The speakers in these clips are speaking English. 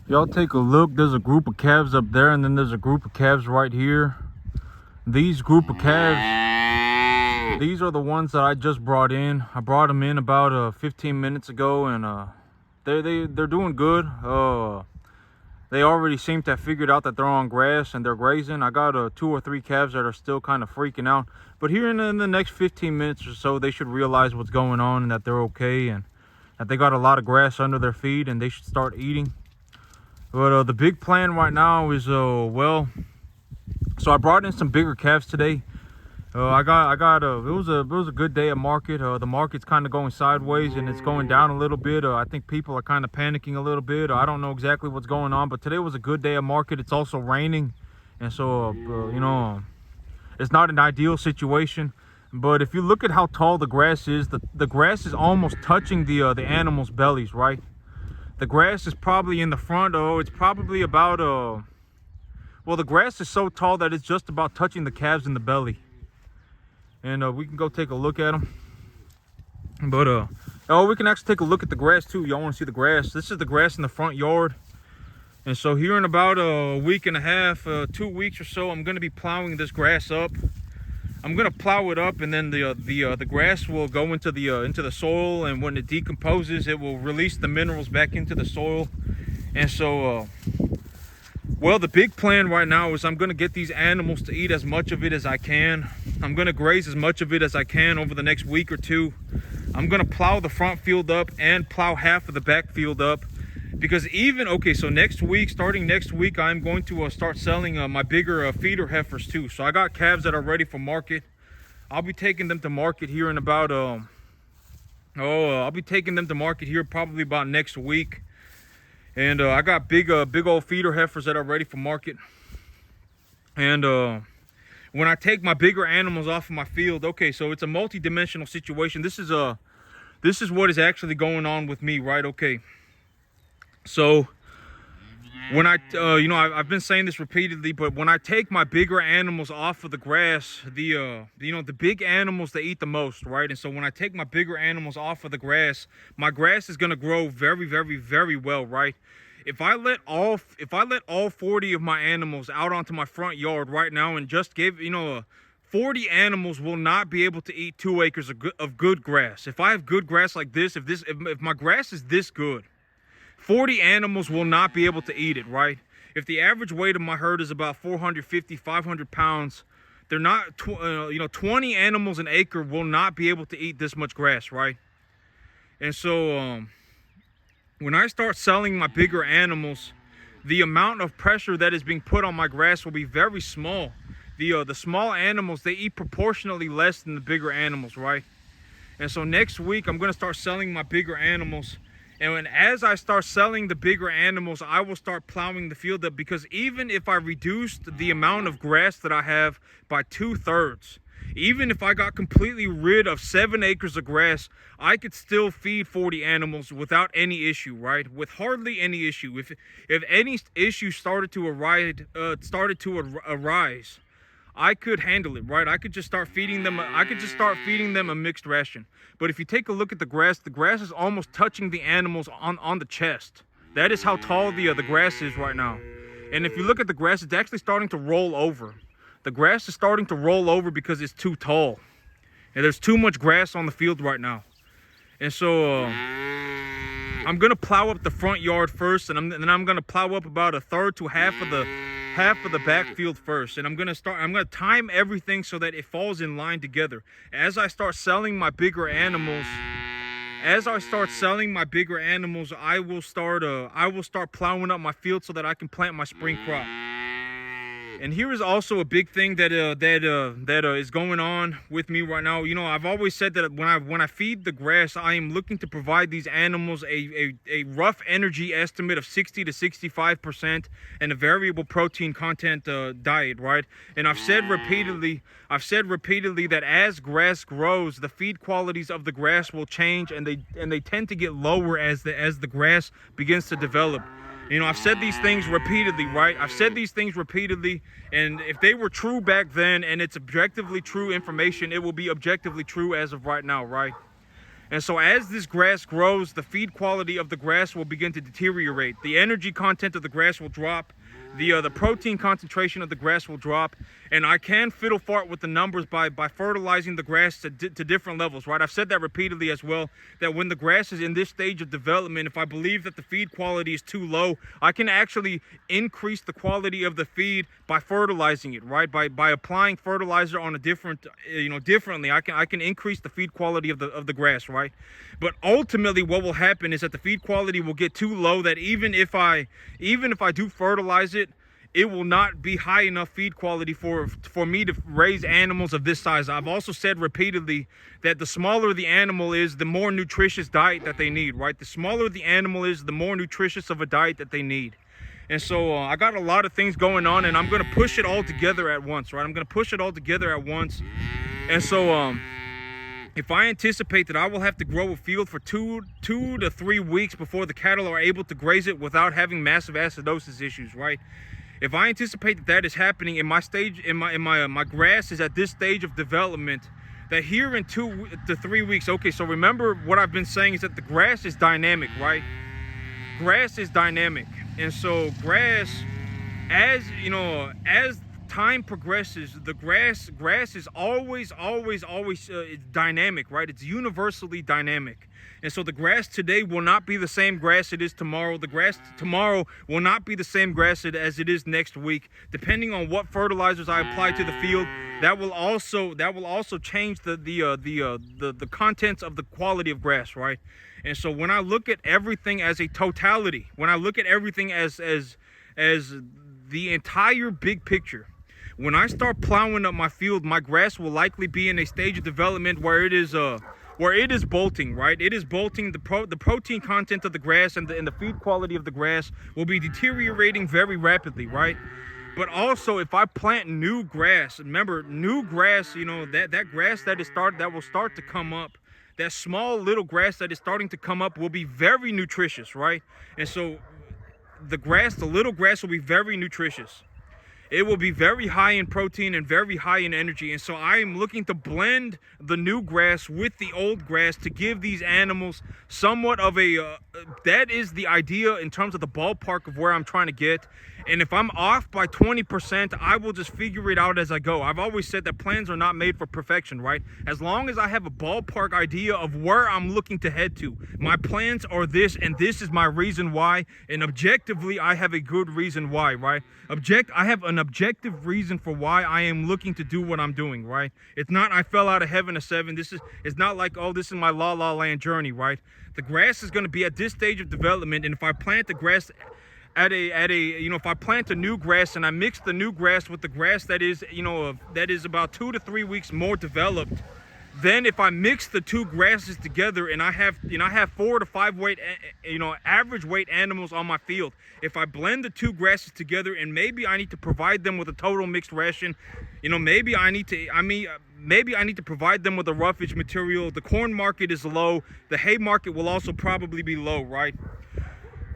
Y'all take a look. There's a group of calves up there, and then there's a group of calves right here. These group of calves, these are the ones that I just brought in. I brought them in about 15 minutes ago, and they're doing good. They already seem to have figured out that they're on grass and they're grazing. I got 2 or 3 calves that are still kind of freaking out, but here in the next 15 minutes or so, they should realize what's going on and that they're okay, and that they got a lot of grass under their feet and they should start eating. But the big plan right now is well, so I brought in some bigger calves today. It was a good day at market. The market's kind of going sideways and it's going down a little bit. I think people are kind of panicking a little bit. I don't know exactly what's going on, but today was a good day at market. It's also raining, and so you know, it's not an ideal situation. But if you look at how tall the grass is, the grass is almost touching the animals' bellies, right? The grass is probably in the front. It's probably about well, the grass is so tall that it's just about touching the calves in the belly. And we can go take a look at them. But we can actually take a look at the grass too. Y'all want to see the grass? This is the grass in the front yard. And so here in about a week and a half, 2 weeks or so, I'm going to be plowing this grass up. I'm going to plow it up, and then the grass will go into the soil, and when it decomposes, it will release the minerals back into the soil. And so well, the big plan right now is I'm going to get these animals to eat as much of it as I can. I'm going to graze as much of it as I can over the next week or two. I'm going to plow the front field up and plow half of the back field up. Because so next week, starting next week, I'm going to start selling my bigger feeder heifers too. So I got calves that are ready for market. I'll be taking them to market here in about, I'll be taking them to market here probably about next week. And I got big old feeder heifers that are ready for market. And when I take my bigger animals off of my field, okay, so it's a multi-dimensional situation. This is what is actually going on with me, right? Okay. So when I've been saying this repeatedly, but when I take my bigger animals off of the grass, the big animals, they eat the most, right? And so when I take my bigger animals off of the grass, my grass is going to grow very, very, very well, right? If I let all 40 of my animals out onto my front yard right now and just give, 40 animals will not be able to eat 2 acres of good grass. If I have good grass like this, if my grass is this good, 40 animals will not be able to eat it, right? If the average weight of my herd is about 450, 500 pounds, they're not, 20 animals an acre will not be able to eat this much grass, right? And so, when I start selling my bigger animals, the amount of pressure that is being put on my grass will be very small. The small animals, they eat proportionally less than the bigger animals, right? And so next week, I'm going to start selling my bigger animals. And as I start selling the bigger animals, I will start plowing the field up, because even if I reduced the amount of grass that I have by 2/3, even if I got completely rid of 7 acres of grass, I could still feed 40 animals without any issue, right? With hardly any issue. If any issue started to arise, I could handle it, right? I could just start feeding them. A mixed ration. But if you take a look at the grass is almost touching the animals on the chest. That is how tall the grass is right now. And if you look at the grass, it's actually starting to roll over. The grass is starting to roll over because it's too tall. And there's too much grass on the field right now. And so I'm gonna plow up the front yard first, and then I'm gonna plow up about 1/3 to half of the backfield first. And I'm gonna time everything so that it falls in line together. As I start selling my bigger animals, I will start plowing up my field so that I can plant my spring crop. And here is also a big thing that is going on with me right now. I've always said that when I feed the grass, I am looking to provide these animals a rough energy estimate of 60 to 65% and a variable protein content diet, right? And I've said repeatedly that as grass grows, the feed qualities of the grass will change, and they tend to get lower as the grass begins to develop. I've said these things repeatedly, right? And if they were true back then and it's objectively true information, it will be objectively true as of right now, right? And so as this grass grows, the feed quality of the grass will begin to deteriorate. The energy content of the grass will drop. The protein concentration of the grass will drop. And I can fiddle fart with the numbers by fertilizing the grass to different levels, right? I've said that repeatedly as well, that when the grass is in this stage of development, if I believe that the feed quality is too low, I can actually increase the quality of the feed by fertilizing it, right? By applying fertilizer on a different, differently. I can increase the feed quality of the grass, right? But ultimately what will happen is that the feed quality will get too low that even if I do fertilize it, it will not be high enough feed quality for me to raise animals of this size. I've also said repeatedly that the smaller the animal is, the more nutritious diet that they need, right? The smaller the animal is, the more nutritious of a diet that they need. And so I got a lot of things going on, and I'm going to push it all together at once, right? I'm going to push it all together at once. And so if I anticipate that I will have to grow a field for two to 3 weeks before the cattle are able to graze it without having massive acidosis issues, right? If I anticipate that is happening in my stage, my grass is at this stage of development, that here in 2 to 3 weeks, okay, so remember what I've been saying is that the grass is dynamic, right? Grass is dynamic. And so grass, as time progresses, the grass is always dynamic, right? It's universally dynamic. And so the grass today will not be the same grass it is tomorrow. The grass tomorrow will not be the same grass as it is next week. Depending on what fertilizers I apply to the field, that will also change the contents of the quality of grass, right? And so when I look at everything as a totality, when I look at everything as the entire big picture, when I start plowing up my field, my grass will likely be in a stage of development where it is bolting, right? It is bolting. The protein content of the grass and the feed quality of the grass will be deteriorating very rapidly, right? But also, if I plant new grass, remember, new grass, that grass that will start to come up, that small little grass that is starting to come up will be very nutritious, right? And so the little grass will be very nutritious. It will be very high in protein and very high in energy. And so I am looking to blend the new grass with the old grass to give these animals somewhat of that is the idea in terms of the ballpark of where I'm trying to get. And if I'm off by 20%, I will just figure it out as I go. I've always said that plans are not made for perfection, right? As long as I have a ballpark idea of where I'm looking to head to, my plans are this, and this is my reason why. And objectively, I have a good reason why, right? I have an objective reason for why I am looking to do what I'm doing, right? It's not I fell out of heaven at 7. It's not like, oh, this is my la la land journey, right? The grass is going to be at this stage of development, and if I plant the grass if I plant a new grass and I mix the new grass with the grass that is about 2 to 3 weeks more developed, then if I mix the two grasses together and I have 4 to 5 weight, average weight animals on my field, if I blend the two grasses together, and maybe I need to provide them with a total mixed ration, maybe I need to provide them with a roughage material. The corn market is low. The hay market will also probably be low, right?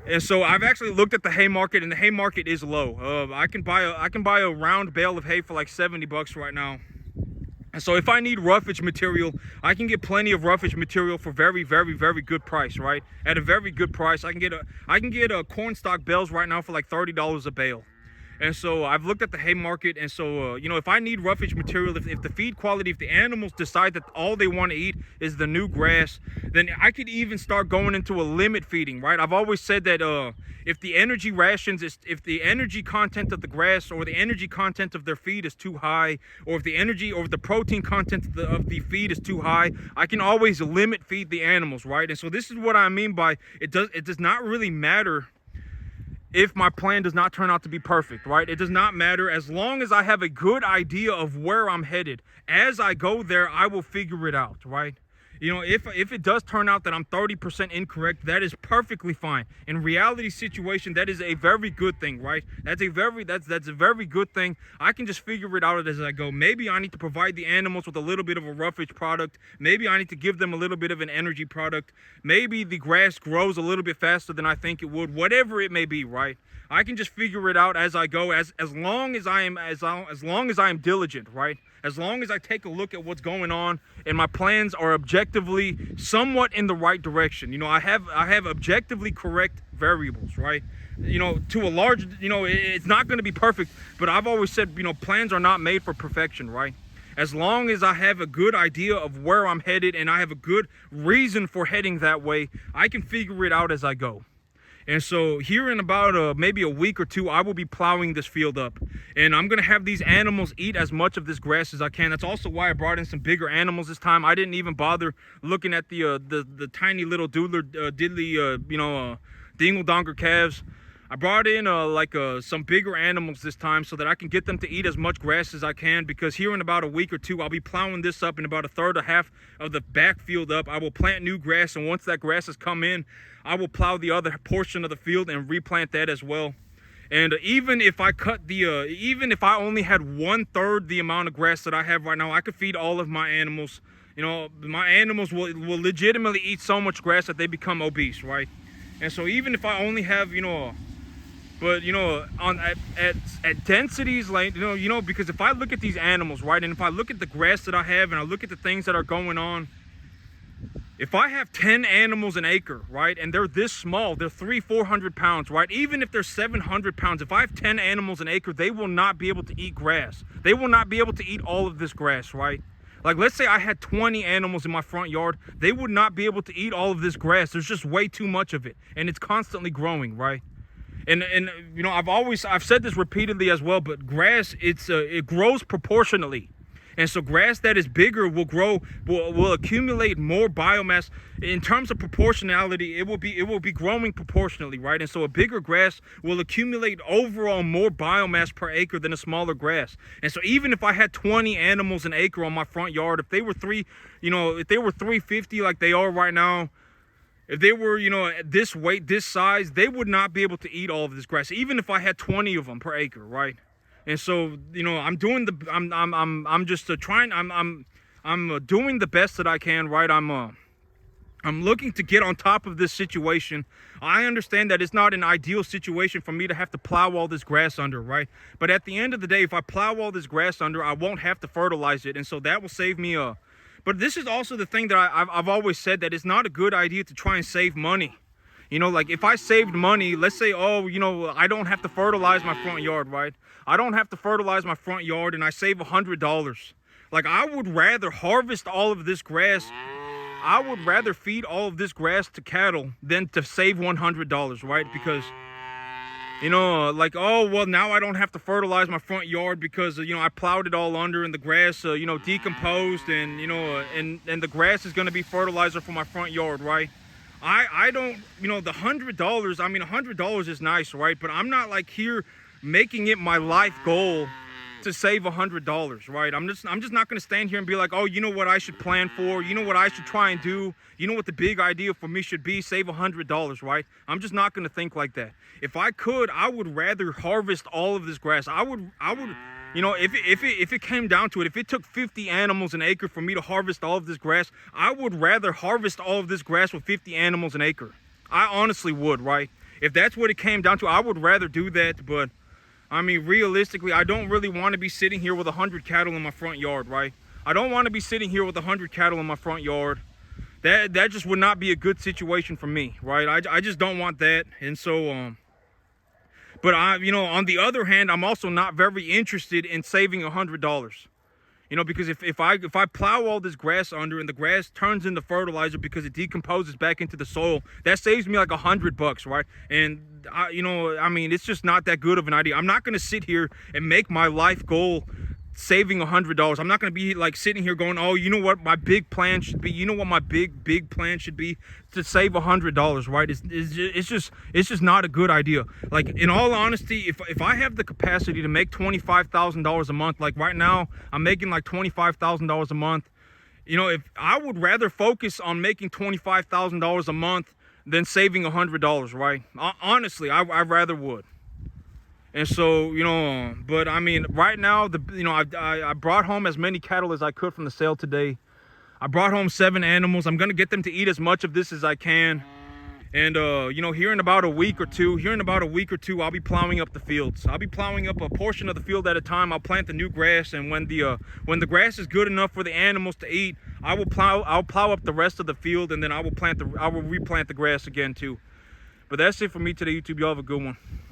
And so I've actually looked at the hay market, and the hay market is low. I can buy a round bale of hay for like $70 right now. And so if I need roughage material, I can get plenty of roughage material for very, very, very good price, right? At a very good price, I can get a corn stalk bales right now for like $30 a bale. And so I've looked at the hay market, and so if I need roughage material, if the feed quality, if the animals decide that all they want to eat is the new grass, then I could even start going into a limit feeding, right? I've always said that if the energy content of the grass or the energy content of their feed is too high, or if the protein content of the feed is too high, I can always limit feed the animals, right? And so this is what I mean by it does not really matter if my plan does not turn out to be perfect, right? It does not matter as long as I have a good idea of where I'm headed. As I go there, I will figure it out, right? If it does turn out that I'm 30% incorrect, that is perfectly fine. In reality situation, that is a very good thing, right? That's a very good thing. I can just figure it out as I go. Maybe I need to provide the animals with a little bit of a roughage product. Maybe I need to give them a little bit of an energy product. Maybe the grass grows a little bit faster than I think it would. Whatever it may be, right? I can just figure it out as I go, as long as I am diligent, right? As long as I take a look at what's going on and my plans are objectively somewhat in the right direction. You know, I have objectively correct variables, right? You know, to a large, you know, it's not going to be perfect, but I've always said, you know, plans are not made for perfection, right? As long as I have a good idea of where I'm headed and I have a good reason for heading that way, I can figure it out as I go. And so here in about maybe a week or two, I will be plowing this field up. And I'm going to have these animals eat as much of this grass as I can. That's also why I brought in some bigger animals this time. I didn't even bother looking at the tiny little diddly, dingle-donger calves. I brought in some bigger animals this time so that I can get them to eat as much grass as I can, because here in about a week or two, I'll be plowing this up in about a third or half of the backfield up. I will plant new grass, and once that grass has come in, I will plow the other portion of the field and replant that as well. And even if I even if I only had 1/3 the amount of grass that I have right now, I could feed all of my animals. You know, my animals will legitimately eat so much grass that they become obese, right? And so even if I only have, but at densities like because if I look at these animals, right, and if I look at the grass that I have and I look at the things that are going on, if I have 10 animals an acre, right, and they're this small, they're 300-400 pounds, right, even if they're 700 pounds, if I have 10 animals an acre, they will not be able to eat grass. They will not be able to eat all of this grass, right? Like, let's say I had 20 animals in my front yard, they would not be able to eat all of this grass. There's just way too much of it, and it's constantly growing, right? And I've said this repeatedly as well, but grass, it grows proportionally. And so grass that is bigger will accumulate more biomass. In terms of proportionality, it will be growing proportionally, right? And so a bigger grass will accumulate overall more biomass per acre than a smaller grass. And so even if I had 20 animals an acre on my front yard, if they were 350 like they are right now, if they were, this weight, this size, they would not be able to eat all of this grass, even if I had 20 of them per acre, right? And so, I'm doing the best that I can, right? I'm looking to get on top of this situation. I understand that it's not an ideal situation for me to have to plow all this grass under, right? But at the end of the day, if I plow all this grass under, I won't have to fertilize it, and so that will save me But this is also the thing that I've always said, that it's not a good idea to try and save money. Like if I saved money, let's say, I don't have to fertilize my front yard, right? I don't have to fertilize my front yard and I save $100. Like, I would rather harvest all of this grass. I would rather feed all of this grass to cattle than to save $100, right? Because, now I don't have to fertilize my front yard because, I plowed it all under and the grass, decomposed and, and the grass is going to be fertilizer for my front yard, right? I don't, the $100, $100 is nice, right? But I'm not like here making it my life goal to save $100, right? I'm just not going to stand here and be like, oh, you know what I should plan for? You know what I should try and do? You know what the big idea for me should be? Save $100, right? I'm just not going to think like that. If I could, I would rather harvest all of this grass. I would, if it came down to it, if it took 50 animals an acre for me to harvest all of this grass, I would rather harvest all of this grass with 50 animals an acre. I honestly would, right? If that's what it came down to, I would rather do that. But realistically, I don't really want to be sitting here with 100 cattle in my front yard, right? I don't want to be sitting here with 100 cattle in my front yard. That just would not be a good situation for me, right? I just don't want that. And so, but on the other hand, I'm also not very interested in saving $100. Because if I plow all this grass under and the grass turns into fertilizer because it decomposes back into the soil, that saves me like $100, right? And it's just not that good of an idea. I'm not going to sit here and make my life goal saving $100. I'm not going to be like sitting here going, oh, you know what my big plan should be? You know what my big plan should be? To save $100, right? It's just not a good idea. Like, in all honesty, if I have the capacity to make $25,000 a month, like right now I'm making like $25,000 a month, if I would rather focus on making $25,000 a month than saving $100, right? Honestly, I rather would. And so, but right now, I brought home as many cattle as I could from the sale today. I brought home 7 animals. I'm going to get them to eat as much of this as I can. And you know, here in about a week or two, I'll be plowing up the fields. I'll be plowing up a portion of the field at a time. I'll plant the new grass, and when the grass is good enough for the animals to eat, I'll plow up the rest of the field, and then I will replant the grass again too. But that's it for me today, YouTube. Y'all have a good one.